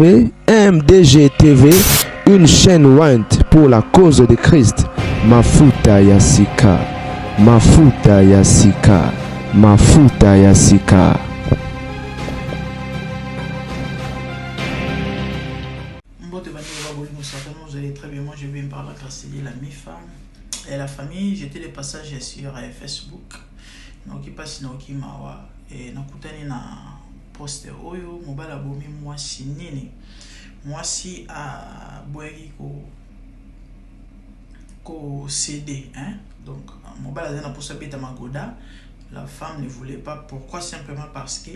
MDG TV, une chaîne Want pour la cause de Christ. Mafuta Yasika, Mafuta Yasika, Mafuta Yasika. Vous allez très bien, moi je viens par la grâce de la MIFA et la famille. J'étais les passages sur Facebook. Donc il passe dans qui mawa et nakutani na poster oyo mobala bomi mwasi nini mwasi a boyaki ko CD hein. Donc mobala zana pour beta magoda, la femme ne voulait pas. Pourquoi? Simplement parce que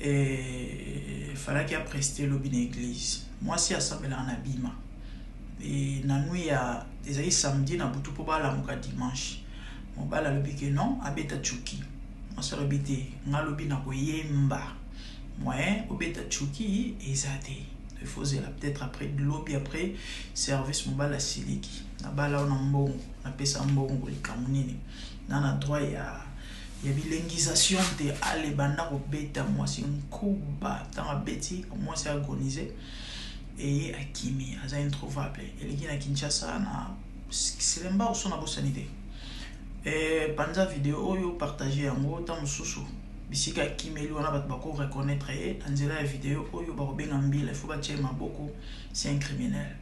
il fallait qu'il a presté l'objet l'église. Mwasi a semblé en abima et na nuit ya des samedi na butu pour bala muka dimanche. Mobala lobi que non abeta chuki moi ça lobité ngalobi na koyemba moyen obeta chuki ezate il faut la peut-être après de lobby après service mobala siliki na bala on mbongo na pesa mbongo likamunini na droit ya bilinguisation de ale banda obeta moi c'est un kuba dans beti moi c'est agonisé et akimi aza introuvable eliki na Kinshasa na silemba ou son abosanité. Pendant vidéo oyo partager yango ta mususu bisika kimeli wana bat bako reconnaître anzela la vidéo oyo ba benga mbila il faut ba tchema beaucoup c'est un criminel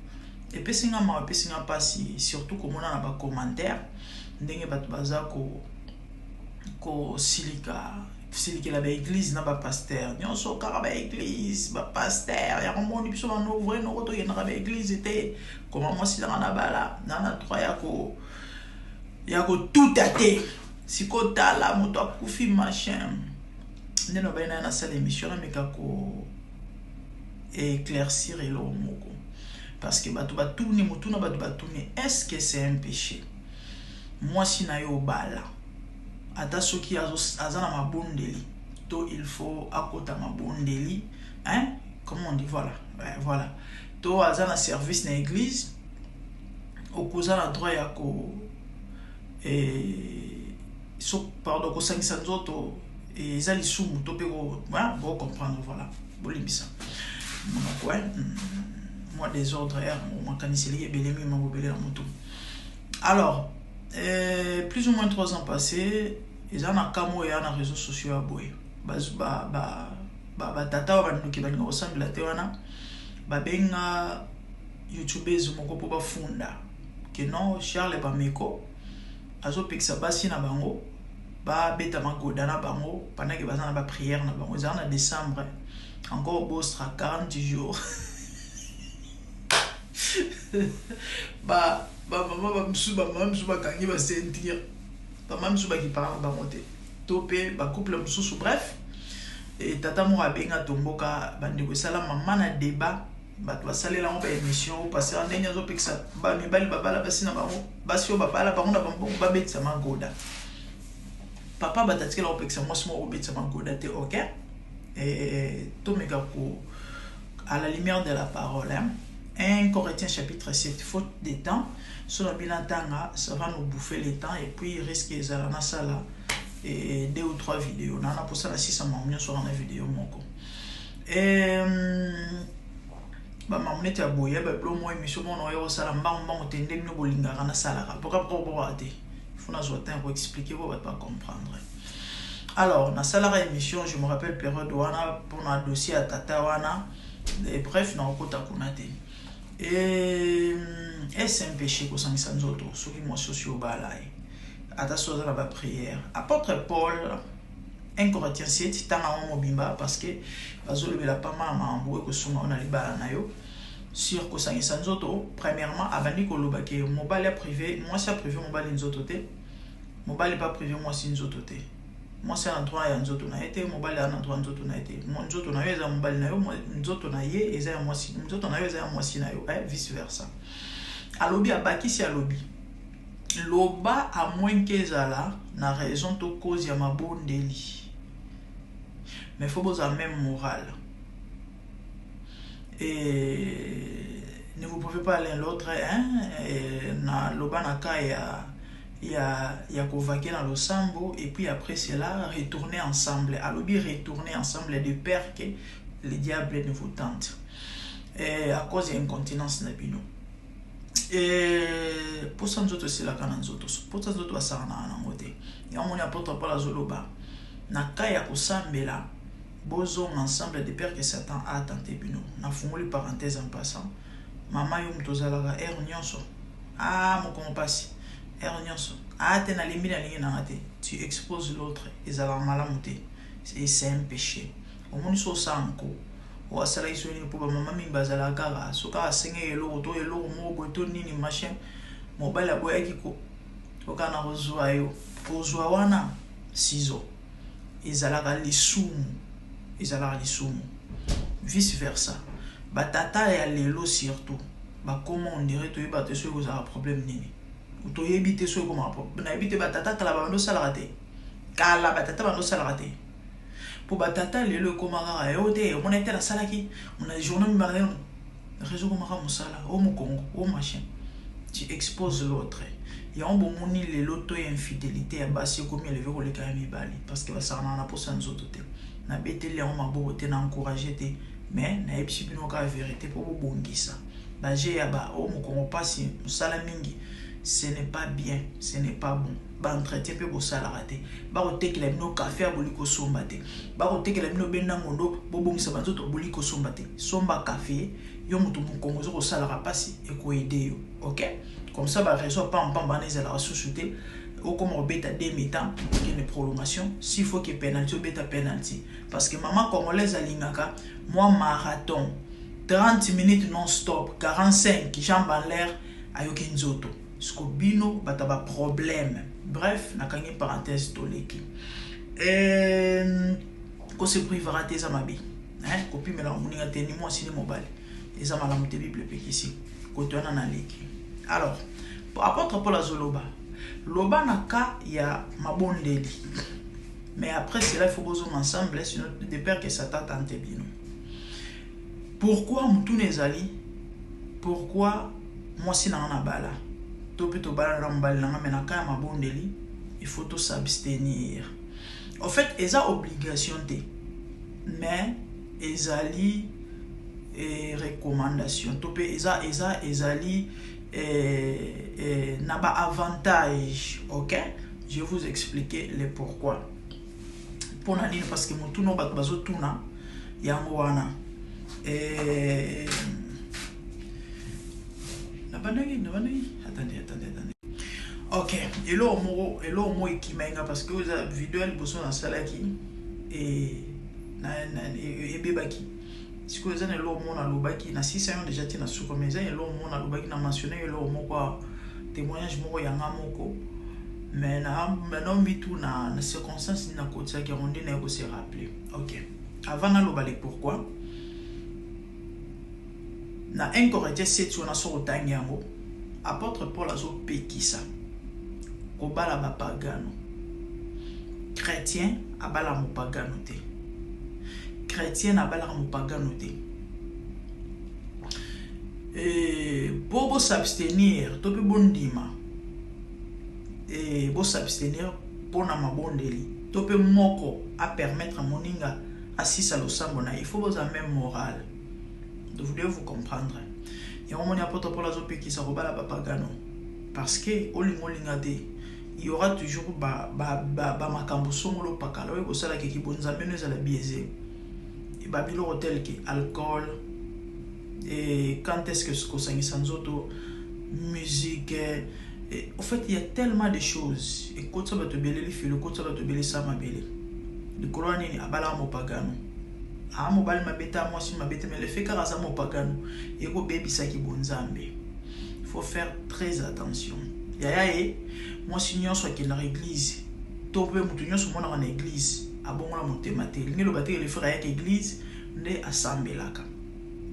et puis singa ma puis singa pasi surtout comme on a ba commentaire ndenge bat baza ko silika la ba église na ba pasteur nyonso kaka ba église ba pasteur ya komoni biso na ouvrir no to yena ba église était comment moi si na bala na trois ya ko tout até si ko tala moto akufi machin ndeno baina na salle émission na mekako éclaircir elo moko parce que bato batuni motu na bato batuni est-ce que c'est un péché? Moi si na yo bala ata soki azana mabondeli to il faut akota mabondeli hein, comment on dit, voilà ouais, voilà to azana service na église okuza na droit ya ko so pardon ko 500 autres et ils allaient sous moto pero voilà bon comprendre voilà bolimbisa donc ouais moi des ordres on caniseli belemi ma bobele la moto. Alors plus ou moins 3 ans passés ils en a kamo et en réseaux sociaux à boy ba tata wa bantu ki balinga osambela te wana ba benga youtubers moko po ba funda que non Charles Bameko azo pekisa basi na bango ba beta magoda na bango pendant que bazana ba prière na bango en décembre encore bostra 40 jours ba maman ba kangi ba sentir ba maman msuba ki parle ba monter topé ba couple msusu bref et tata mo abenga tomboka bande ko sala maman na débat bato basalela ngo ba émission parce que ndenge azo pekisa ba mibali babala basi na bango basi o babala bango na bango ba betisa magoda papa batatikela ngo pekisa moi mo betisa magoda te OK et to meka ko à la lumière de la parole hein? 1 Corinthiens chapitre 7 faute de temps sur la bilantanga ça va nous bouffer le temps et puis il risque ezala na sala et 2 ou 3 vidéos na pour ça la 600 mamia sur la vidéo moko et ba mamunete aboya ba blo mo émission mo no yo sala mbamba otende no bolinga kana sala pourquoi ate il faut na zotin pour expliquer vous va pas comprendre. Alors na sala émission je me rappelle période wana pour un dossier à tata wana et bref na okota kunate et c'est un péché ko sangisa nzoto soki mo socio balai ata soza la prière apôtre Paul 1 Corinthiens 7 tanga mobimba parce que bazolobela pas mama amboue ko songa on a libala na yo sur ko sangisa nzoto premièrement abandi ko loba ke mobile privé moi c'est privé mobile nzoto te mobile pas privé moi c'est nzoto te moi c'est un droit ya nzoto na été mobile ya un droit nzoto na été mon nzoto na yo za mobile na yo nzoto na ye eza ya moi si nzoto na yo eza ya moi si na yo vice versa alobi abaki si alobi loba à moins que zala na raison to cause ya mabondeli mais faut besoin même morale et ne vous pouvez pas l'un l'autre hein et na loba na ka ya kovaquer dans le sambo et puis après cela retourner ensemble alobi retourner ensemble de père que le diable ne vous tente. Et à cause de l'incontinence na bino. Et pour ça nous autres c'est la canne nous autres. Pour ça nous autres ça na ngote. Ya moni apôtre Paul azoloba. Na kaya ko sambela bozo ensemble de pères que Satan a tenté bino. Na fungoli parenthèse en passant. Maman yo mtozalaka nyonso. Ah mon compassi. Nyonso. Ah te na limite na lingi na te. Tu exposes l'autre et ça va malamuté. C'est un péché. Au moins so sanko. Ou asala isoni pour maman mi bazala kara. Soka asenge elo to elo mo boto nini machin. Mobile aboya kiko. Oka na rozwa yo. Rozwa wana ciseaux. Ezalaka lisumu. Ezalaka lisumu. Vice versa. Batata ya lelo surtout. Ba comment on dirait to yeba te so ko za problème nini. Ou to yebite so ko ma problème. Na yebite batata kala ba ndo sala te. Kala batata ba ndo sala te. Pour batata lelo ko mara yo te on était la sala ki on a journée mi barre réseau ko mara musala o mu Congo o machin. Tu exposes l'autre. Il y a un bon moni les loto et infidélité à basi comme il veut le carré bali parce que ça na pour ça nous autres na bete les on m'a beau te na encourager te mais na epsi bino ka vérité pour bongisa ba j'ai ya ba o mo ko pasi musala mingi ce n'est pas bien, ce n'est pas bon. Ba entretien pe bo sala raté ba ko tekela bino café a boli ko somba te ba ko tekela bino benda ngondo bo bongisa ba nzoto boli ko somba te somba café yo mutu mu kongo zo ko sala rapasi e ko aider yo. OK, comme ça ba réseau pas en baneza la sous-souté ou comme on bêta des mi-temps qui une prolongation s'il faut que penalty ou bêta penalty parce que maman congolaise a lingaka moi marathon 30 minutes non stop 45 qui jambe en l'air ayoki nzoto skobino bataba problème. Bref, na kangi parenthèse toleki ko se privera tes amabi hein kopi mela muninga teni moi sini mobile eza malamu te bible pekisi ko tona na leki. Alors apôtre Paul azoloba loba na ka ya mabondeli mais après cela il faut bozonga ensemble sinon de peur que Satan tente bino. Pourquoi mutune ezali pourquoi moi sina na bala to bala rambal na mena ka ma bondeli il faut tout s'abstenir. En fait eza obligation te mais ezali recommandation to pe ezali n'a pas avantage. OK, je vais vous expliquer le pourquoi. Pour nani parce que mon tourno bat bazo tuna yango wana attendez. OK, hello mo ikimenga parce que vous avez vidéo elle bosso dans sala ki et bebaki si vous avez hello mo na lobaki na 6 ans déjà tina sous comme ça hello mo na lobaki na mentionné hello mo quoi témoignage mo yanga moko mais maintenant bitu na circonstance na côté qui on dit na ko se rappeler. OK, avant na lobale pourquoi na 1 Corinthiens 7 on a sur otanyango apôtre Paul azo pekisa ko bala ba pagano chrétien abala mo pagano te chrétien abala mo pagano te bobo s'abstenir to pe bondima bo s'abstenir pona mabondeli to pe moko a permettre moninga assisa lo sambo na il faut vous avoir même morale. Vous devez vous comprendre. Et on m'a apporté pour la zope qui s'en rebala papagano. Parce que au lingolingade, il y aura toujours makambo songolo pakalo et ça la qui bonza meneuse à la biaisé. Et babilo hotel qui alcool et quand est-ce que ce qu'on s'en sans auto musique et en fait il y a tellement de choses et quand ça va te belé les filles, quand ça va te belé ça ma belé. Le colonne abala mo pagano. Ah mobile mabeta moi si mabeta mais le fait car ça mo pagano et ko baby ça qui bonzambe. Il faut faire très attention. Yaye moi si nyon soit qui dans l'église to pe mutu nyon so mona na église abongo la motema te ni lo baté le frère avec église nde asambelaka.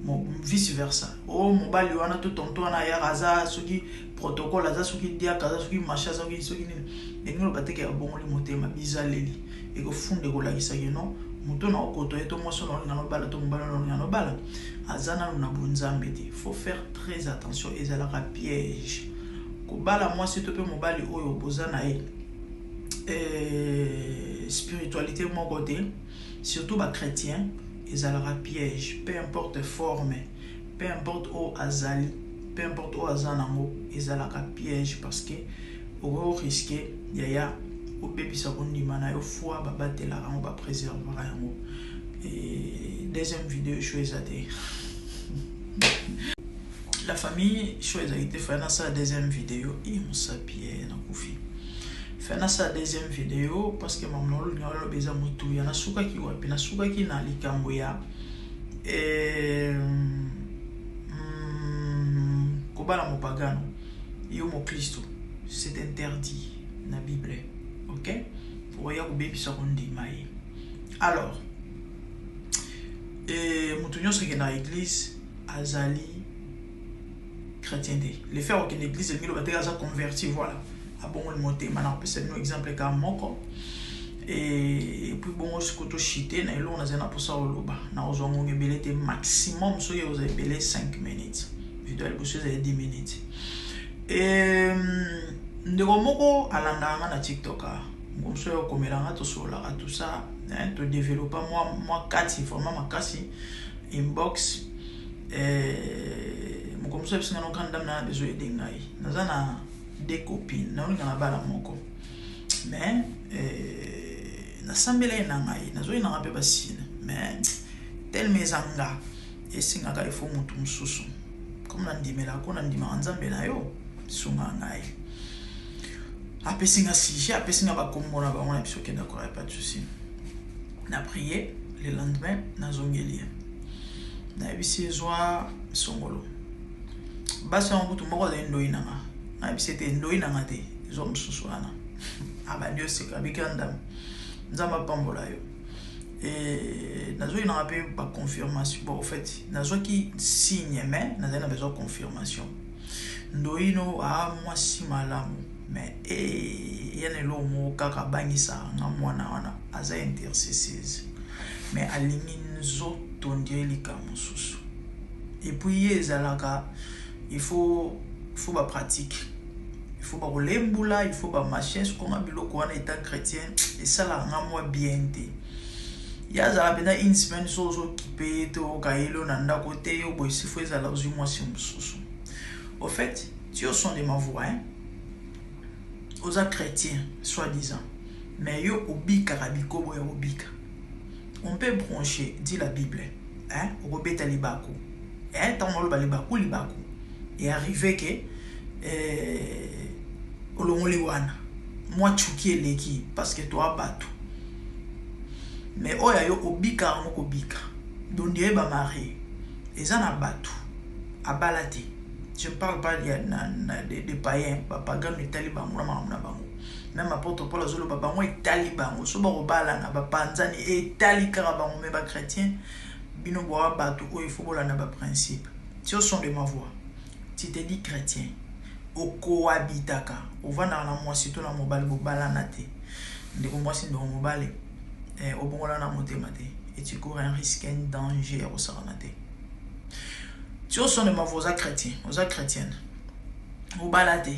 Mon vice versa. Oh mobile wana to tonto na ya raza soki protocole aza soki dia kaza soki macha soki ni ni lo baté ke abongo le motema bizaleli et ko funde ko la kisaki non muto na okoto eto moso na bala to mbala na bala azana na bunzambe te. Faut faire très attention et ezalaka piège ko bala moi si to pe mobali oyo bozana spiritualité mon côté surtout ba chrétien ezalaka piège, peu importe forme, peu importe où azali, peu importe où azanango, ezalaka piège parce que au risque yaya au bébisa kondima na yo foi babatela rango ba préserver rango. Et deuxième vidéo choisissez la famille choisit de faire sa deuxième vidéo et on s'appelle na kufi faire sa deuxième vidéo parce que maman le beza mutu ya nasuka ki wapi nasuka ki na likambo ya kobala mopagano yo mo Kristo c'est interdit na Bible, ok? Pour ya kubebisa kondima ye. Alors mutu nyonso ke na église azali chrétien. Les faire aucune église et milo batega za converti, voilà. A bon le monter maintenant c'est un exemple comme moko. Et puis bon ce que to chité na elo na zena pour ça oloba na ozongo ngebelete maximum so yo zebele 5 minutes. Vidéo elle bouche 10 minutes. Et ndeko moko alanda na TikTok a ngomso yo komelanga to sola tout ça hein to développer moi kati vraiment makasi inbox comme ça parce que nous quand on a besoin de ngai nazana des copines na on a bala moko mais na sambela na ngai nazo ina ngape basine mais tel mezanga esinga ka ifo mutu mususu comme na ndimela ko na ndima nzambe na yo sunga ngai apesinga si apesinga ba komona ba on biso ke d'accord pas de souci na prier le lendemain na zongelia na bisi zwa songolo basi on butu moko de ndoina na bisi te ndoina ngate zo msusuana abandio seka bikanda nzamba pambola yo et nazo ina rappel pas confirmation bon en fait nazo ki signe mais nazo na besoin confirmation ndoino a moi si malamu mais yene lo mo kaka bangisa nga mwana wana aza intercesseuse mais alingi nzo tondie likamu susu et puis ezalaka il faut ba pratique, il faut ba kolembula, il faut ba machin ce qu'on a biloko wana état chrétien et ça là nga bien té ya za bena une semaine so occupé to kailo na ndako te yo boy sifo ezala uzu moi si mususu. Au fait Dieu sont de ma voix hein aux chrétiens soi-disant mais yo obika rabiko boy obika on peut brancher dit la Bible hein robeta libako hein tant on le libako et arrivé que olongoliwana moi chuki eleki parce que toi batu mais oya yo obika moko bika donc dieu ba mari ezana batu abalati je parle pas de païens ba pagano italiba ngona na bango même apôtre Paul azolo ba bango italiba ngo so ba robala na ba panzani itali karabango mais ba chrétien bino boa batu o il faut bolana ba principe Dieu sont de ma voix. Tu te dis chrétien, au cohabitaka, au vana na moi si tu na mobile bobala nate, de moi si dans mobile, au bon là na monte mate, et tu cours un risque, un danger au saranate. Tu os son de ma voix chrétien, aux chrétiennes, au balade,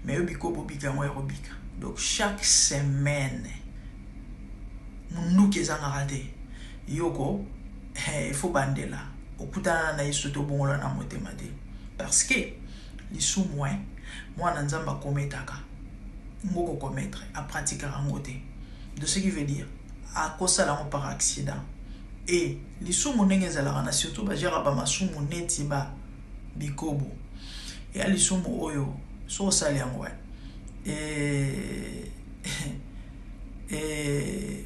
mais au bico bobika moi robika. Donc chaque semaine, nous qui en raté, yoko, il faut bander là, au kutana na isoto bon là na monte mate. Parce que les sous moi nanzamba kometaka ngoko commettre à pratiquer en côté de ce qui veut dire à cause ça par accident et les sous monenge zala surtout ba gera ba masu moneti ba bikobo et les sous oyo so sali yango et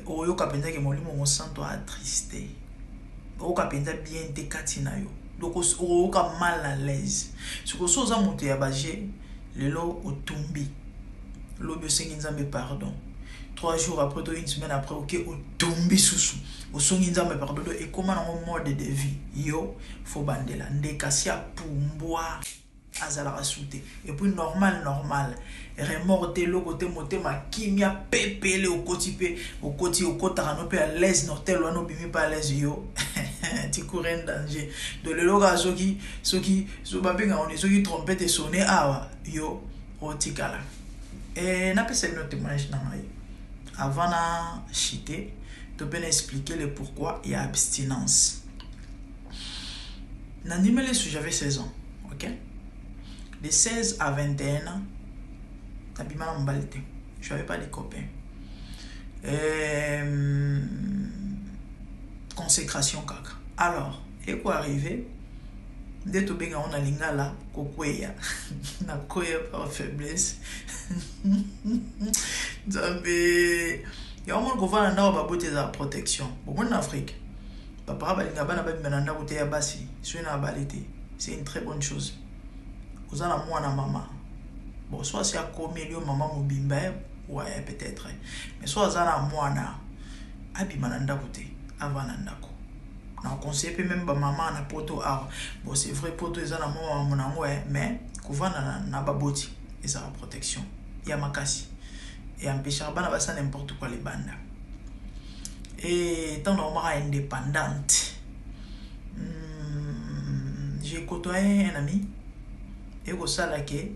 oyo kapenda ke molimo mo santo attristé o kapenda bien te katina yo. Donc on est mal à l'aise. Ce que chose à monter à Bagé, le lot au tombi. L'obé Nzambe pardon. 3 jours après, une semaine après, ok, au tombi sous. Au son Nzambe pardon. Et comment on mode de vie? Yo, faut bander là. Ndekassia pour boire. Azala souté. Et puis normal. Remorté le côté monté ma kimia pépé au côté au côté à l'aise notel ou bimi pas à l'aise yo. Tu cours un danger. De le loga soki babinga on est soki trompette et sonner awa yo otikala. Et n'a pas c'est notre témoignage na mai. Avant na chité Tu peux expliquer le pourquoi il y a abstinence. J'avais 16 ans, ok? De 16 à 21 ans, je n'avais pas de copains. Consécration kaka. Alors, et quoi arriver? Dès que tu on a lingala, kokwea, na koya par faiblesse. Zambe, il y a un monde qui va dans la beauté de la protection. Bon, en Afrique, papa balinga bana ba menanda côté ya basi, sur na balité. C'est une très bonne chose. Vous en avez moi na maman. Bon, soit c'est à combien maman mobimba, ouais peut-être. Mais soit ça na moi na abi mananda côté avant nandako. Na conseil peut même ba maman na poto a. Bon, c'est vrai poto ça na moi mon ouais, mais couvana na baboti et ça la protection. Il y a makasi. Et empêcher bana ba ça n'importe quoi les bandes. Et tant normal indépendante. J'ai côtoyé un ami et au salake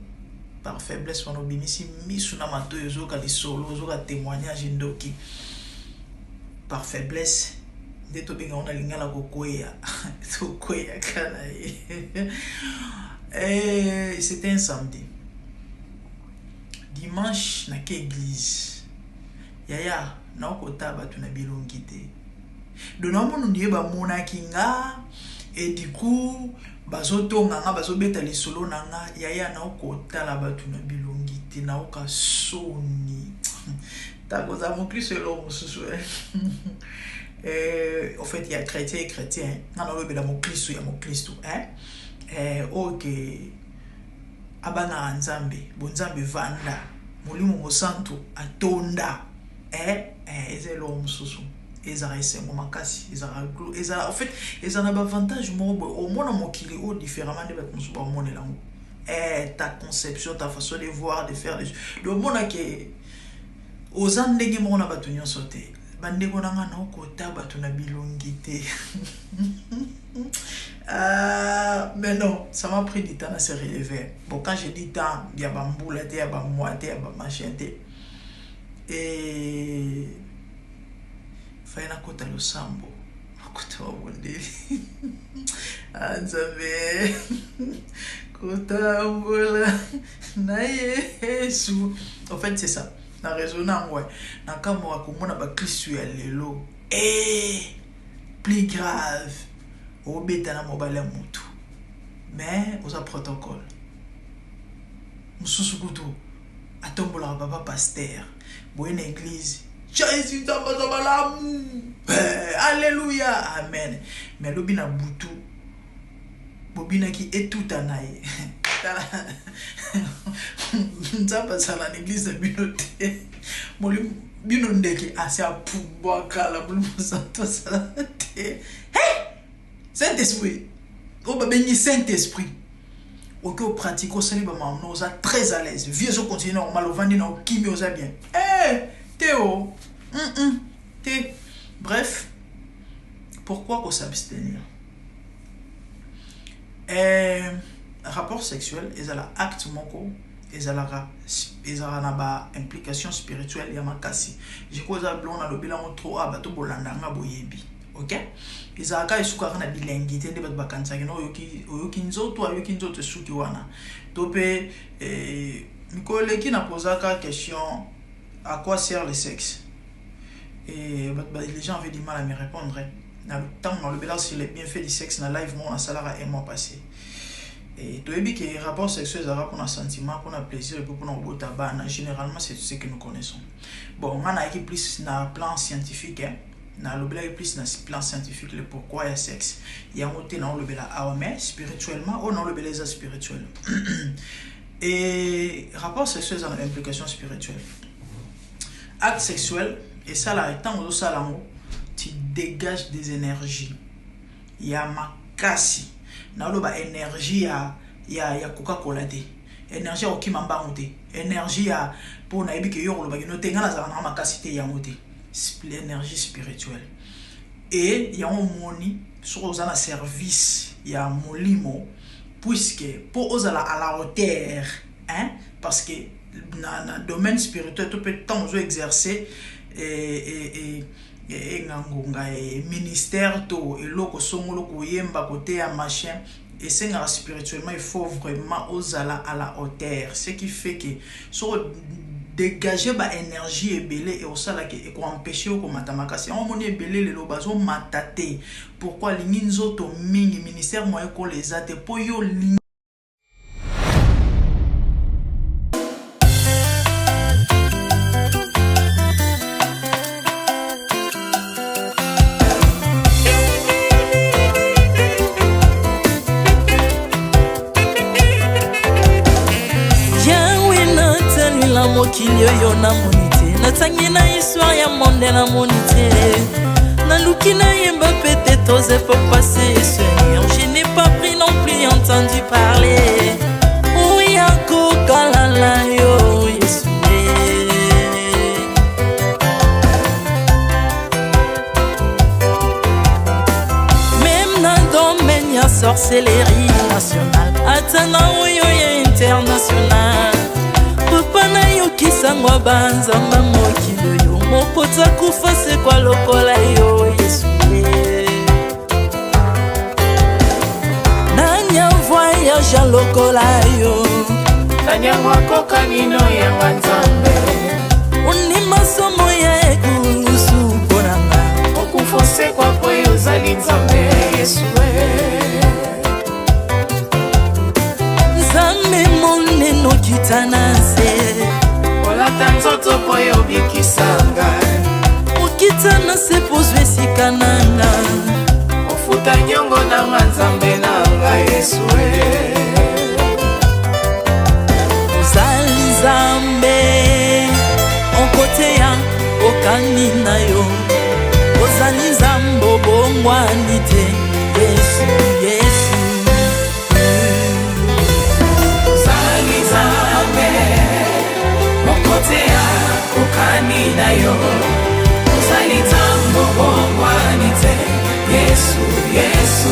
par faiblesse on obinisi misuna mato yozoka li solo yozoka témoignage ndoki par faiblesse de to benga on a lingala kokoya to koya kana et c'était un samedi. Dimanche na ke église yaya na okota batu na bilongi te dona mono ndiye ba mona kinga et du coup bazotonga nga bazobeta lisolo nanga yaya na okota la batu na bilongi te na oka soni tako za mon Christ lo mususu en fait il y a chrétien et chrétien na na lobela mon Christ ya mon Christ OK abana nzambe bonzambe vanda molimo mo santo atonda ezelo mususu ezara sengo makasi ezara glo ezara en fait ezana avantage mo au mona mokili o différemment de bat musuba mona lango ta conception ta façon de voir de faire le mona que ozan ndenge mona batunyo sote bande konanga na okota batuna bilongi te mais non, ça m'a pris du temps à se relever. Bon, quand j'ai dit temps, il y a bamboula, il y a bamoite, il y a machin. Et il y a kota lo sambo. Kota wa bondeli. Anzabe. Kota mbola. Na yesu. En fait, c'est ça. Na résonant, ouais. Na kamo akomona ba Kristu ya lelo. Plus grave. Au bétana mobile mutu mais aux a protocole mususu kutu atombola papa pasteur boye na église Jésus tambazabalamu alléluia amen mais lobina butu bobina ki etuta naye nzamba sala na église de binote moli bino ndeki ase apubwa kala moli musanto sala te Saint-Esprit, au béni Saint-Esprit, au pratique au salut, on est très à l'aise. Vieux au continent, on m'a le vendu dans le kimi, on bien. Théo, bref, pourquoi qu'on s'abstenir? Rapport sexuel, ils ont l'acte moko, ils ont la implication spirituelle, il y a ma kassi. Je crois que on a le bilan trop à bateau bolanda boyebi. Ok? Izaka isuka na bilengi tende bat bakanza no yoki nzoto ayoki nzoto suki wana tope mikoleki na posaka question à quoi sert le sexe et les gens avaient du mal à me répondre dans le temps dans le bilan sur les bienfaits du sexe na live mon salara un mois passé et to ebi que rapport sexuel ça pour un sentiment pour un plaisir et pour un botaba généralement c'est ce que nous connaissons bon on a équipe plus na plan scientifique na lobela plus na plan scientifique le pourquoi il y a sexe il y a monté dans le bela mais spirituellement ou non le bela spirituel et rapport sexuel dans l'implication spirituelle acte sexuel et ça là étant au salamo tu dégages des énergies il y a makasi na lo ba énergie ya Coca-Cola té énergie au kimamba monté énergie ya pour na ebi ke yo lo ba no tenga na za na makasi té ya monté l'énergie spirituelle et il y a un moni sur aux ana service il y a molimo puisque pour aux à la hauteur parce que dans le domaine spirituel tout peut temps exercer et ngangonga ministère to eloko songolo koyemba côté ya machin et c'est spirituellement il faut vraiment ozala à la hauteur, ce qui fait que so dégager ba énergie ebele et osala ke e ko empêcher ko matamaka si on moni ebele le bazo matate pourquoi linginzo to mingi ministère moyen ko les ate po yo mokili oyo namoni te natangi na histoire ya monde namoni te naluki nayemba pete toze po passer Seigneur, je n'ai pas pris non plus entendu parler oya kokalala yo Yesu même na domaine ya sorcellerie nationale atana oyo ya international papa na yo kisangwa banzamba mokili yo mopota kufa se kwa lokola yo Yesu nanya voyage a lokola yo nanya wakoka nino ya wanzambe uni masomo ya ekusu konanga okufose kwa poyo zali nzambe Yesu nzambe moneno kitana se olata nzoto poyo bikisanga okitana se pozwe sikananga ofuta nyongo na nzambe nanga Yesu ozali nzambe onkote ya okani na yo ozali nzambe obongwani te Yesu Yesu ozali nzambe onkote ya okani na yo ozali nzambe obongwani te Yesu Yesu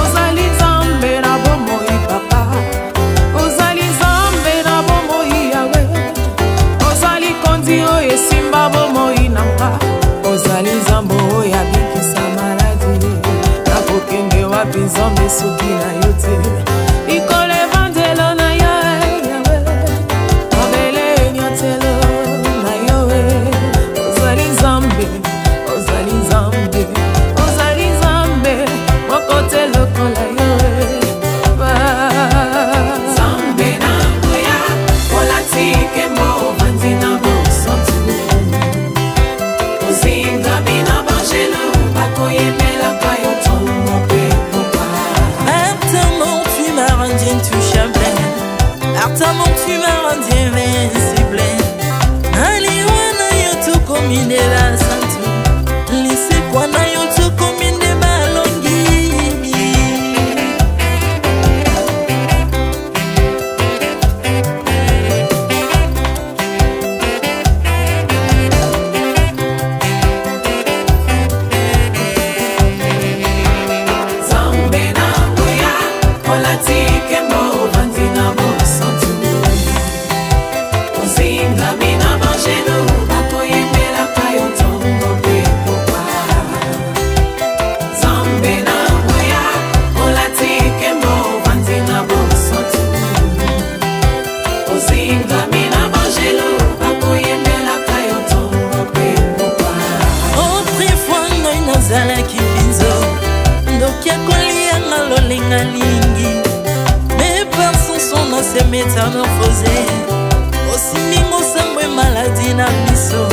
ozali nzambe na bomoi papa ozali nzambe na bomoi yawe ozali kondi oyo esimba bomoi nanga ozali nzambe oyo abikisa maladi nakokende wapi nzambe soki na yo te likolo evangelo na yo yawe mabele nyotelo na yo ozali nzambe ozali nzambe kote lokola yo nzambe na ngoya olatike mo vanzi na bosantu ozinga bina bangelo bakoyemelaka yo ntongo mpe popa Maintenant tu m'as rendu intouchable Maintenant tu m'as rendu invincible Aliwana yo tokomindela santu lisekwa na yo tokominde balongi kozinga mina bangelo bakoyemelaka yo ntongo mpe mokwa autrefois ngai nazalaki binzo ndoki akolianga lolenga lingi mais par son son na se métamorphosé osimingo sambwe maladi na miso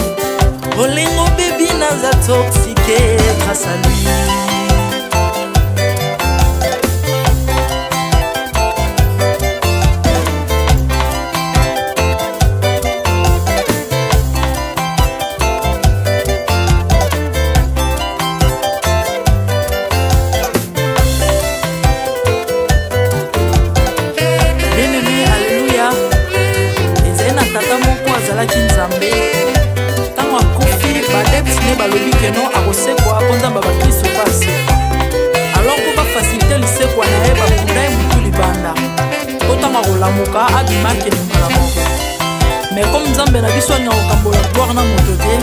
olingo bebi naza toxique grâce à lui ntango akufi badepsine balobi keno akosekwa mpo nzambe bakristo basekwa alors mpo bafasilite lisekwa na ye bakunda ye motu libanda mpo ntango akolamuka abimaki elingala moko mais comme nzambe na biso alinga kokambola gloire na moto te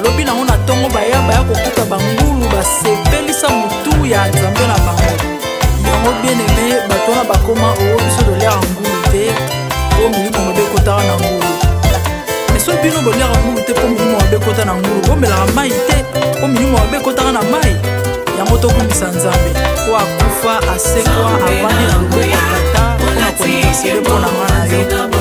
lobi nango na ntongo baya kokuta bangulu basepelisa motu ya nzambe na bango yango bien aime bato wana bakoma oyo biso toliaka ngulu te po milimo mabe ekotaka na ngulu so bino boliaka ngulu te mpo milimo mabe ekota na ngulu bomelaka mai te mpo milimo mabe ekotaka na mai yango tokumisa nzambe po akufa asekwa avandi na loboko ya tata mpona kolinga sele mpo na nga na yo